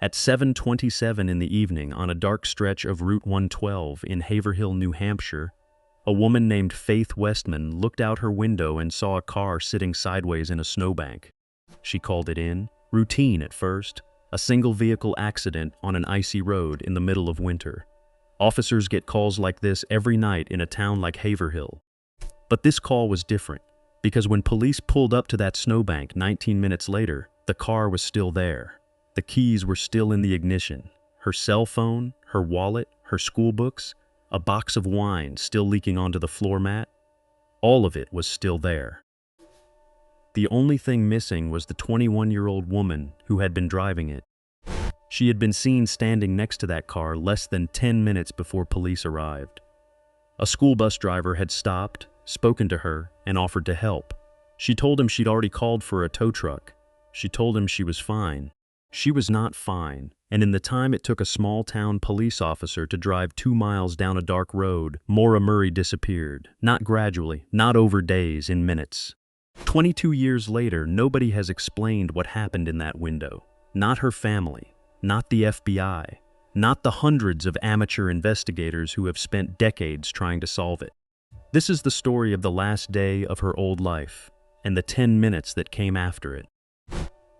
At 7:27 in the evening on a dark stretch of Route 112 in Haverhill, New Hampshire, a woman named Faith Westman looked out her window and saw a car sitting sideways in a snowbank. She called it in. Routine at first, a single vehicle accident on an icy road in the middle of winter. Officers get calls like this every night in a town like Haverhill. But this call was different, because when police pulled up to that snowbank 19 minutes later, the car was still there. The keys were still in the ignition. Her cell phone, her wallet, her school books, a box of wine still leaking onto the floor mat. All of it was still there. The only thing missing was the 21-year-old woman who had been driving it. She had been seen standing next to that car less than 10 minutes before police arrived. A school bus driver had stopped, spoken to her, and offered to help. She told him she'd already called for a tow truck. She told him she was fine. She was not fine, and in the time it took a small-town police officer to drive 2 miles down a dark road, Maura Murray disappeared. Not gradually, not over days, in minutes. 22 years later, nobody has explained what happened in that window. Not her family, not the FBI, not the hundreds of amateur investigators who have spent decades trying to solve it. This is the story of the last day of her old life, and the 10 minutes that came after it.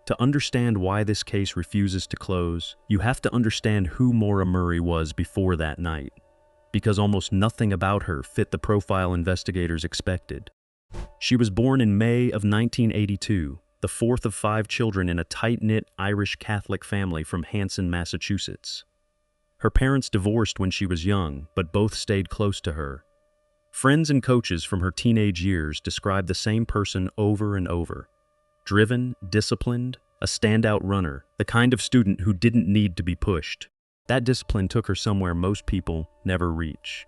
To understand why this case refuses to close, you have to understand who Maura Murray was before that night, because almost nothing about her fit the profile investigators expected. She was born in May of 1982, the fourth of 5 children in a tight-knit Irish Catholic family from Hanson, Massachusetts. Her parents divorced when she was young, but both stayed close to her. Friends and coaches from her teenage years described the same person over and over. Driven, disciplined, a standout runner, the kind of student who didn't need to be pushed. That discipline took her somewhere most people never reach.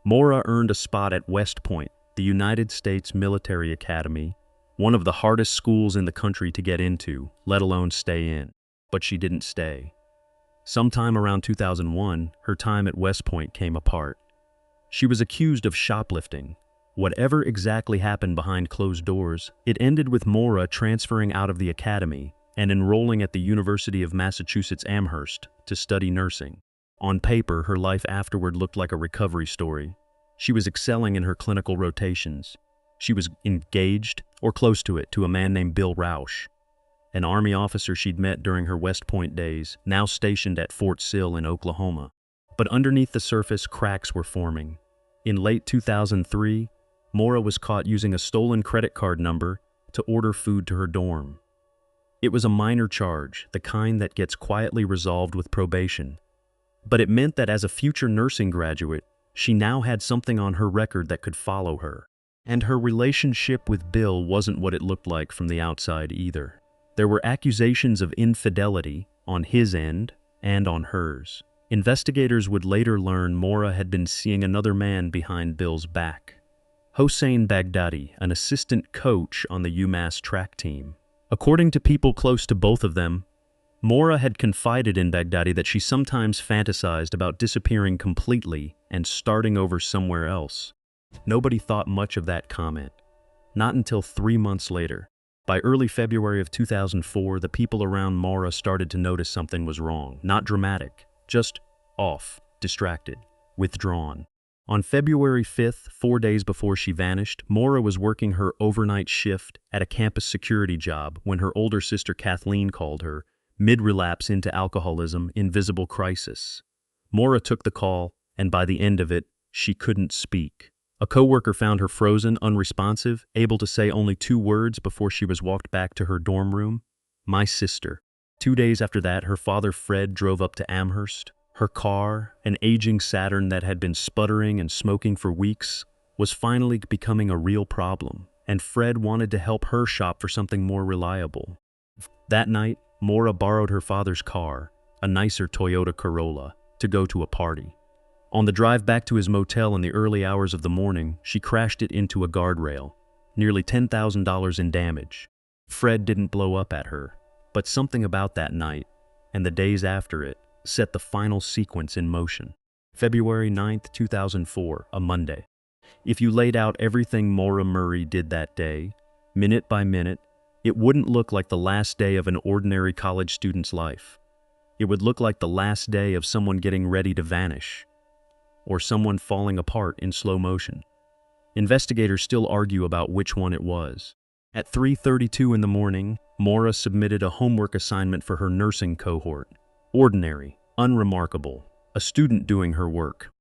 Maura earned a spot at West Point, the United States Military Academy, one of the hardest schools in the country to get into, let alone stay in. But she didn't stay. Sometime around 2001, her time at West Point came apart. She was accused of shoplifting. Whatever exactly happened behind closed doors, it ended with Maura transferring out of the academy and enrolling at the University of Massachusetts Amherst to study nursing. On paper, her life afterward looked like a recovery story. She was excelling in her clinical rotations. She was engaged, or close to it, to a man named Bill Rausch, an Army officer she'd met during her West Point days, now stationed at Fort Sill in Oklahoma. But underneath the surface, cracks were forming. In late 2003, Maura was caught using a stolen credit card number to order food to her dorm. It was a minor charge, the kind that gets quietly resolved with probation. But it meant that as a future nursing graduate, she now had something on her record that could follow her. And her relationship with Bill wasn't what it looked like from the outside either. There were accusations of infidelity on his end and on hers. Investigators would later learn Maura had been seeing another man behind Bill's back. Hossein Baghdadi, an assistant coach on the UMass track team. According to people close to both of them, Maura had confided in Baghdadi that she sometimes fantasized about disappearing completely and starting over somewhere else. Nobody thought much of that comment. Not until 3 months later. By early February of 2004, the people around Maura started to notice something was wrong. Not dramatic, just off, distracted, withdrawn. On February 5th, 4 days before she vanished, Maura was working her overnight shift at a campus security job when her older sister Kathleen called her, mid-relapse into alcoholism, invisible crisis. Maura took the call, and by the end of it, she couldn't speak. A coworker found her frozen, unresponsive, able to say only 2 words before she was walked back to her dorm room. My sister. 2 days after that, her father Fred drove up to Amherst. Her car, an aging Saturn that had been sputtering and smoking for weeks, was finally becoming a real problem, and Fred wanted to help her shop for something more reliable. That night, Maura borrowed her father's car, a nicer Toyota Corolla, to go to a party. On the drive back to his motel in the early hours of the morning, she crashed it into a guardrail, nearly $10,000 in damage. Fred didn't blow up at her, but something about that night, and the days after it, set the final sequence in motion. February 9th, 2004, a Monday. If you laid out everything Maura Murray did that day, minute by minute, it wouldn't look like the last day of an ordinary college student's life. It would look like the last day of someone getting ready to vanish, or someone falling apart in slow motion. Investigators still argue about which one it was. At 3:32 in the morning, Maura submitted a homework assignment for her nursing cohort. Ordinary, unremarkable, a student doing her work.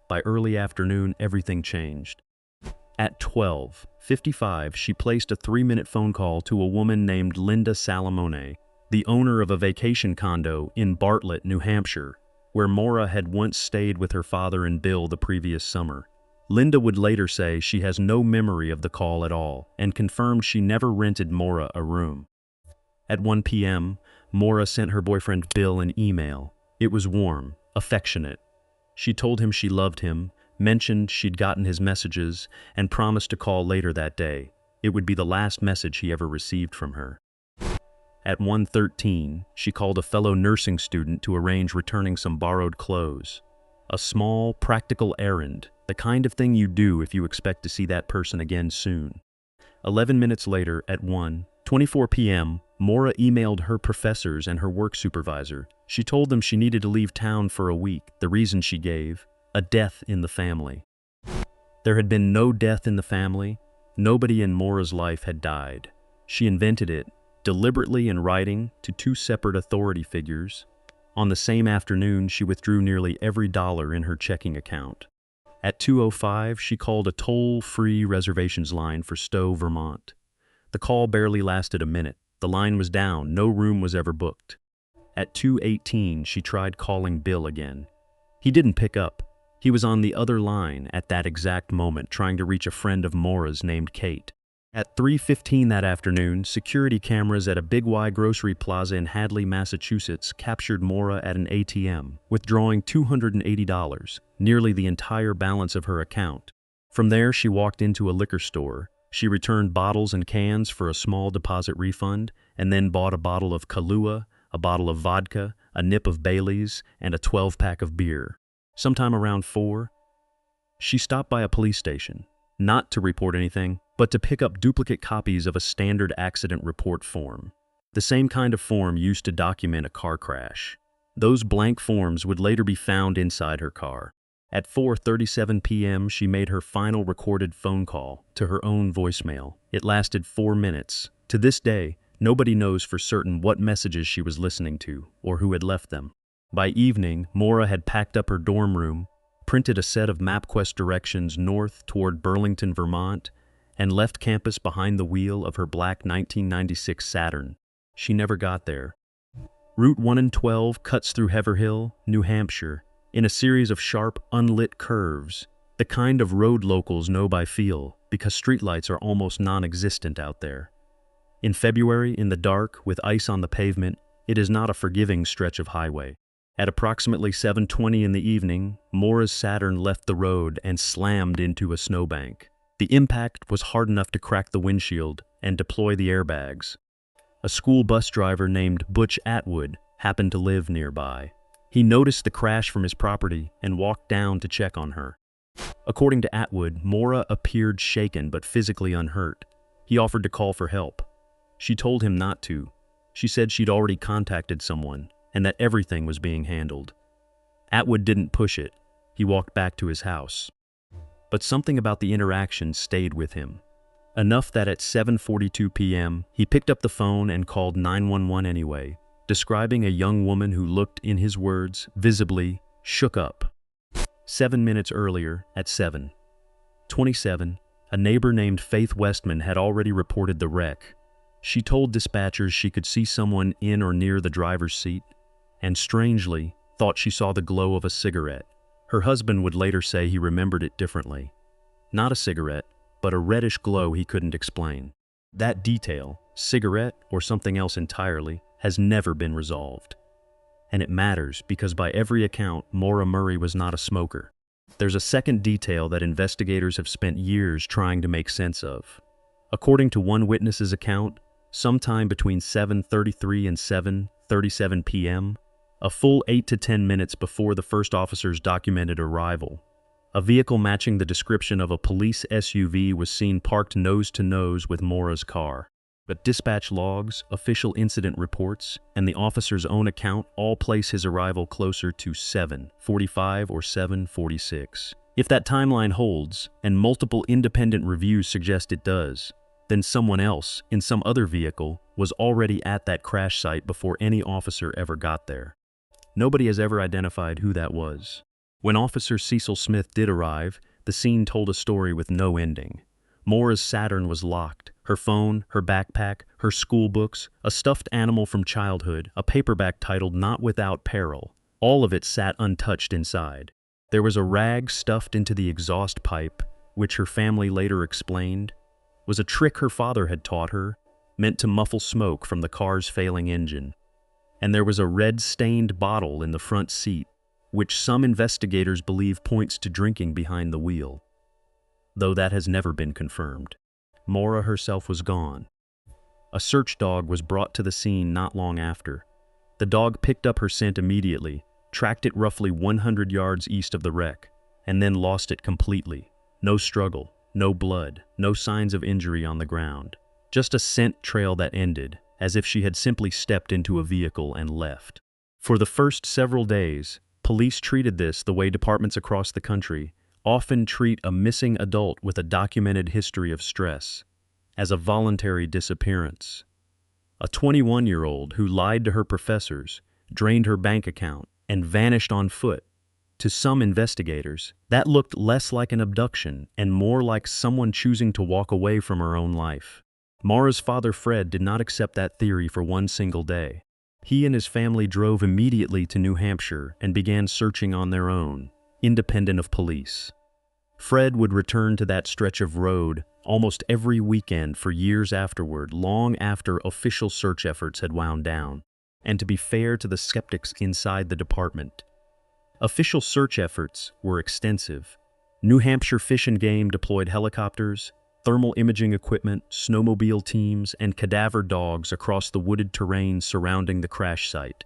By early afternoon, everything changed. At 12:55, she placed a 3-minute phone call to a woman named Linda Salamone, the owner of a vacation condo in Bartlett, New Hampshire, where Maura had once stayed with her father and Bill the previous summer. Linda would later say she has no memory of the call at all and confirmed she never rented Maura a room. At 1 p.m., Maura sent her boyfriend Bill an email. It was warm, affectionate. She told him she loved him, mentioned she'd gotten his messages, and promised to call later that day. It would be the last message he ever received from her. At 1:13, she called a fellow nursing student to arrange returning some borrowed clothes. A small, practical errand, the kind of thing you do if you expect to see that person again soon. 11 minutes later, at 1:24 p.m., Maura emailed her professors and her work supervisor. She told them she needed to leave town for a week. The reason she gave: a death in the family. There had been no death in the family. Nobody in Maura's life had died. She invented it, deliberately in writing to 2 separate authority figures. On the same afternoon, she withdrew nearly every dollar in her checking account. At 2:05, she called a toll-free reservations line for Stowe, Vermont. The call barely lasted a minute. The line was down. No room was ever booked. At 2:18, she tried calling Bill again. He didn't pick up. He was on the other line at that exact moment, trying to reach a friend of Maura's named Kate. At 3:15 that afternoon, security cameras at a Big Y grocery plaza in Hadley, Massachusetts, captured Maura at an ATM, withdrawing $280, nearly the entire balance of her account. From there, she walked into a liquor store. She returned bottles and cans for a small deposit refund, and then bought a bottle of Kahlua, a bottle of vodka, a nip of Bailey's, and a 12-pack of beer. Sometime around 4, she stopped by a police station, not to report anything, but to pick up duplicate copies of a standard accident report form, the same kind of form used to document a car crash. Those blank forms would later be found inside her car. At 4:37 p.m., she made her final recorded phone call to her own voicemail. It lasted 4 minutes. To this day, nobody knows for certain what messages she was listening to or who had left them. By evening, Maura had packed up her dorm room, printed a set of MapQuest directions north toward Burlington, Vermont, and left campus behind the wheel of her black 1996 Saturn. She never got there. Route 112 cuts through Haverhill, New Hampshire, in a series of sharp, unlit curves, the kind of road locals know by feel because streetlights are almost non-existent out there. In February, in the dark, with ice on the pavement, it is not a forgiving stretch of highway. At approximately 7:20 in the evening, Maura's Saturn left the road and slammed into a snowbank. The impact was hard enough to crack the windshield and deploy the airbags. A school bus driver named Butch Atwood happened to live nearby. He noticed the crash from his property and walked down to check on her. According to Atwood, Maura appeared shaken but physically unhurt. He offered to call for help. She told him not to. She said she'd already contacted someone and that everything was being handled. Atwood didn't push it. He walked back to his house. But something about the interaction stayed with him. Enough that at 7:42 p.m., he picked up the phone and called 911 anyway, describing a young woman who looked, in his words, visibly shook up. 7 minutes earlier, at 7:27, a neighbor named Faith Westman had already reported the wreck. She told dispatchers she could see someone in or near the driver's seat, and strangely, thought she saw the glow of a cigarette. Her husband would later say he remembered it differently. Not a cigarette, but a reddish glow he couldn't explain. That detail, cigarette or something else entirely, has never been resolved. And it matters because by every account, Maura Murray was not a smoker. There's a second detail that investigators have spent years trying to make sense of. According to one witness's account, sometime between 7:33 and 7:37 p.m., a full 8 to 10 minutes before the first officer's documented arrival, a vehicle matching the description of a police SUV was seen parked nose to nose with Maura's car. But dispatch logs, official incident reports, and the officer's own account all place his arrival closer to 7:45 or 7:46. If that timeline holds, and multiple independent reviews suggest it does, then someone else, in some other vehicle, was already at that crash site before any officer ever got there. Nobody has ever identified who that was. When Officer Cecil Smith did arrive, the scene told a story with no ending. Maura's Saturn was locked. Her phone, her backpack, her school books, a stuffed animal from childhood, a paperback titled Not Without Peril. All of it sat untouched inside. There was a rag stuffed into the exhaust pipe, which her family later explained was a trick her father had taught her, meant to muffle smoke from the car's failing engine. And there was a red-stained bottle in the front seat, which some investigators believe points to drinking behind the wheel, though that has never been confirmed. Maura herself was gone. A search dog was brought to the scene not long after. The dog picked up her scent immediately, tracked it roughly 100 yards east of the wreck, and then lost it completely. No struggle, no blood, no signs of injury on the ground. Just a scent trail that ended, as if she had simply stepped into a vehicle and left. For the first several days, police treated this the way departments across the country often treat a missing adult with a documented history of stress, as a voluntary disappearance. A 21-year-old who lied to her professors, drained her bank account, and vanished on foot. To some investigators, that looked less like an abduction and more like someone choosing to walk away from her own life. Maura's father, Fred, did not accept that theory for one single day. He and his family drove immediately to New Hampshire and began searching on their own, independent of police. Fred would return to that stretch of road almost every weekend for years afterward, long after official search efforts had wound down. And to be fair to the skeptics inside the department, official search efforts were extensive. New Hampshire Fish and Game deployed helicopters, thermal imaging equipment, snowmobile teams, and cadaver dogs across the wooded terrain surrounding the crash site.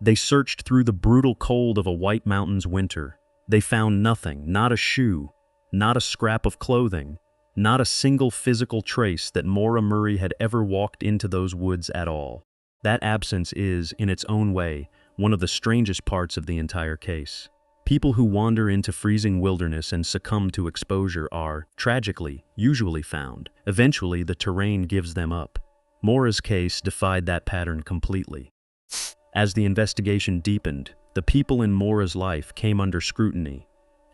They searched through the brutal cold of a White Mountains winter. They found nothing, not a shoe, not a scrap of clothing, not a single physical trace that Maura Murray had ever walked into those woods at all. That absence is, in its own way, one of the strangest parts of the entire case. People who wander into freezing wilderness and succumb to exposure are, tragically, usually found. Eventually, the terrain gives them up. Maura's case defied that pattern completely. As the investigation deepened, the people in Maura's life came under scrutiny,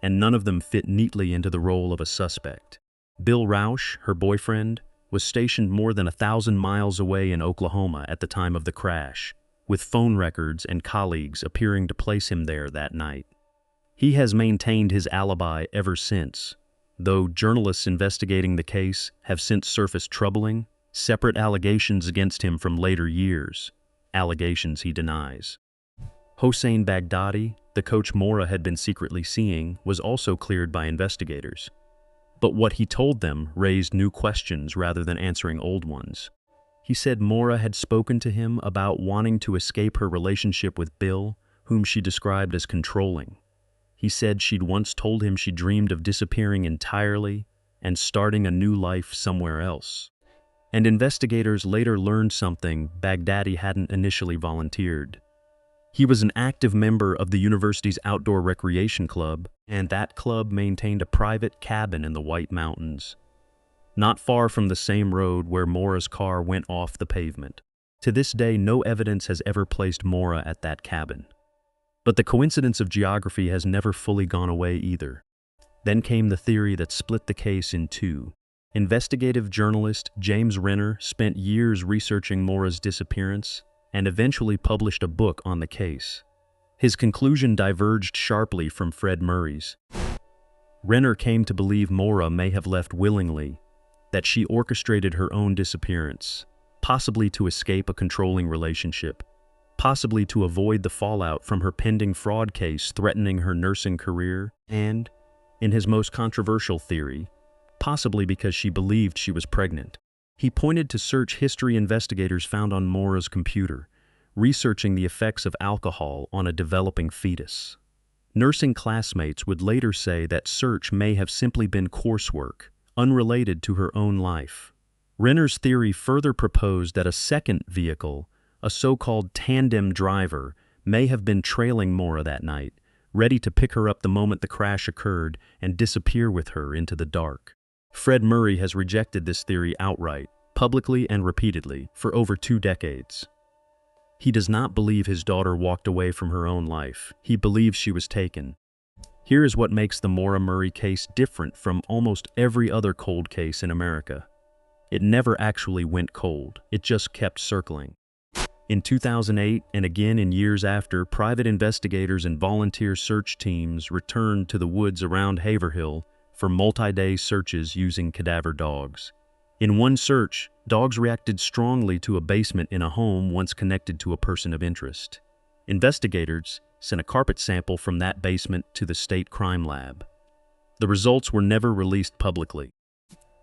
and none of them fit neatly into the role of a suspect. Bill Rausch, her boyfriend, was stationed more than 1,000 miles away in Oklahoma at the time of the crash, with phone records and colleagues appearing to place him there that night. He has maintained his alibi ever since, though journalists investigating the case have since surfaced troubling, separate allegations against him from later years, allegations he denies. Hossein Baghdadi, the coach Maura had been secretly seeing, was also cleared by investigators. But what he told them raised new questions rather than answering old ones. He said Maura had spoken to him about wanting to escape her relationship with Bill, whom she described as controlling. He said she'd once told him she dreamed of disappearing entirely and starting a new life somewhere else. And investigators later learned something Baghdadi hadn't initially volunteered. He was an active member of the university's outdoor recreation club, and that club maintained a private cabin in the White Mountains, not far from the same road where Maura's car went off the pavement. To this day, no evidence has ever placed Maura at that cabin. But the coincidence of geography has never fully gone away either. Then came the theory that split the case in two. Investigative journalist James Renner spent years researching Maura's disappearance and eventually published a book on the case. His conclusion diverged sharply from Fred Murray's. Renner came to believe Maura may have left willingly, that she orchestrated her own disappearance, possibly to escape a controlling relationship, possibly to avoid the fallout from her pending fraud case threatening her nursing career, and, in his most controversial theory, possibly because she believed she was pregnant. He pointed to search history investigators found on Maura's computer, researching the effects of alcohol on a developing fetus. Nursing classmates would later say that search may have simply been coursework, unrelated to her own life. Renner's theory further proposed that a second vehicle, a so-called tandem driver, may have been trailing Maura that night, ready to pick her up the moment the crash occurred and disappear with her into the dark. Fred Murray has rejected this theory outright, publicly and repeatedly, for over 2 decades. He does not believe his daughter walked away from her own life. He believes she was taken. Here is what makes the Maura Murray case different from almost every other cold case in America. It never actually went cold. It just kept circling. In 2008, and again in years after, private investigators and volunteer search teams returned to the woods around Haverhill for multi-day searches using cadaver dogs. In one search, dogs reacted strongly to a basement in a home once connected to a person of interest. Investigators sent a carpet sample from that basement to the state crime lab. The results were never released publicly.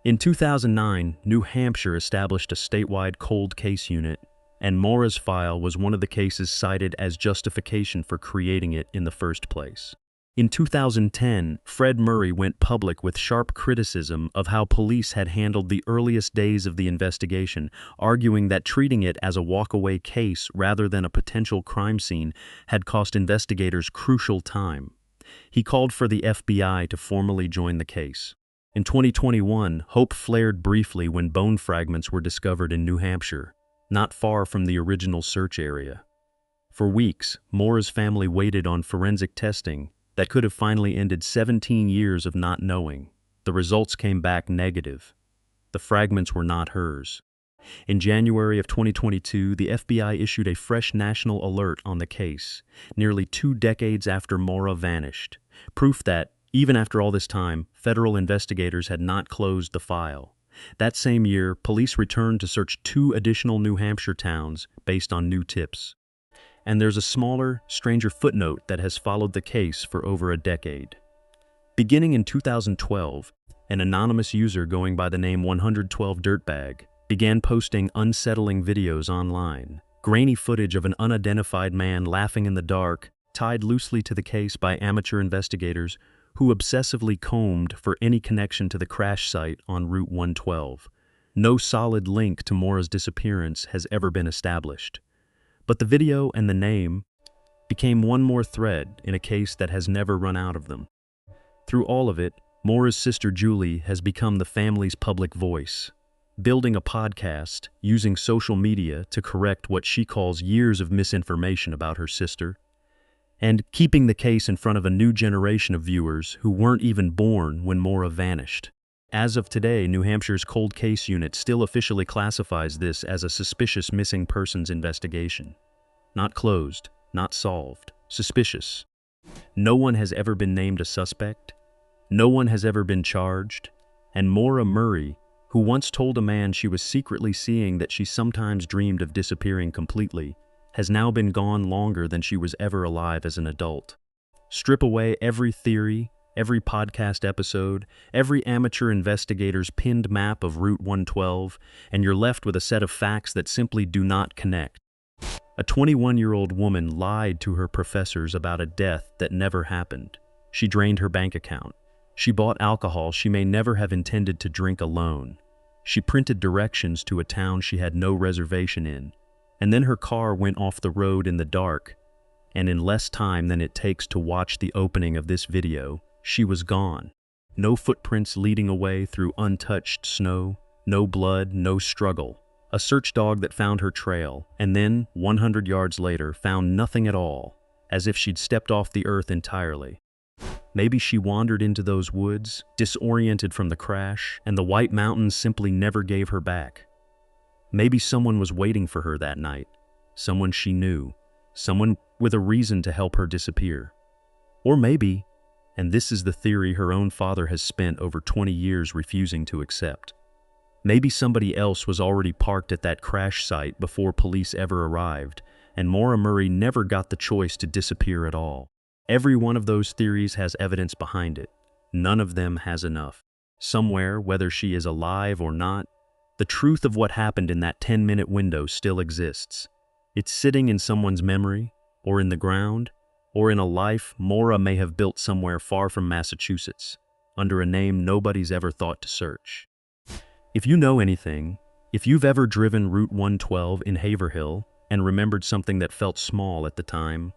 In 2009, New Hampshire established a statewide cold case unit, and Maura's file was one of the cases cited as justification for creating it in the first place. In 2010, Fred Murray went public with sharp criticism of how police had handled the earliest days of the investigation, arguing that treating it as a walk-away case rather than a potential crime scene had cost investigators crucial time. He called for the FBI to formally join the case. In 2021, hope flared briefly when bone fragments were discovered in New Hampshire, not far from the original search area. For weeks, Maura's family waited on forensic testing that could have finally ended 17 years of not knowing. The results came back negative. The fragments were not hers. In January of 2022, the FBI issued a fresh national alert on the case, nearly 2 decades after Maura vanished, proof that, even after all this time, federal investigators had not closed the file. That same year, police returned to search 2 additional New Hampshire towns based on new tips. And there's a smaller, stranger footnote that has followed the case for over a decade. Beginning in 2012, an anonymous user going by the name 112 Dirtbag began posting unsettling videos online, grainy footage of an unidentified man laughing in the dark, tied loosely to the case by amateur investigators who obsessively combed for any connection to the crash site on Route 112. No solid link to Maura's disappearance has ever been established. But the video and the name became one more thread in a case that has never run out of them. Through all of it, Maura's sister Julie has become the family's public voice, building a podcast, using social media to correct what she calls years of misinformation about her sister, and keeping the case in front of a new generation of viewers who weren't even born when Maura vanished. As of today, New Hampshire's Cold Case Unit still officially classifies this as a suspicious missing persons investigation. Not closed, not solved, suspicious. No one has ever been named a suspect. No one has ever been charged. And Maura Murray, who once told a man she was secretly seeing that she sometimes dreamed of disappearing completely, has now been gone longer than she was ever alive as an adult. Strip away every theory, every podcast episode, every amateur investigator's pinned map of Route 112, and you're left with a set of facts that simply do not connect. A 21-year-old woman lied to her professors about a death that never happened. She drained her bank account. She bought alcohol she may never have intended to drink alone. She printed directions to a town she had no reservation in. And then her car went off the road in the dark, and in less time than it takes to watch the opening of this video, she was gone. No footprints leading away through untouched snow, no blood, no struggle. A search dog that found her trail, and then, 100 yards later, found nothing at all, as if she'd stepped off the earth entirely. Maybe she wandered into those woods, disoriented from the crash, and the White Mountains simply never gave her back. Maybe someone was waiting for her that night, someone she knew, someone with a reason to help her disappear. Or maybe, and this is the theory her own father has spent over 20 years refusing to accept, maybe somebody else was already parked at that crash site before police ever arrived, and Maura Murray never got the choice to disappear at all. Every one of those theories has evidence behind it. None of them has enough. Somewhere, whether she is alive or not, the truth of what happened in that 10-minute window still exists. It's sitting in someone's memory, or in the ground, or in a life Maura may have built somewhere far from Massachusetts, under a name nobody's ever thought to search. If you know anything, If you've ever driven Route 112 in Haverhill and remembered something that felt small at the time,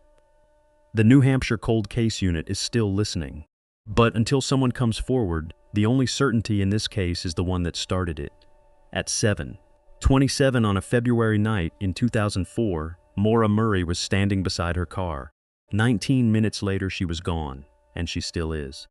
the New Hampshire Cold Case Unit is still listening. But until someone comes forward, the only certainty in this case is the one that started it. At 7:27 on a February night in 2004, Maura Murray was standing beside her car. 19 minutes later, she was gone, and she still is.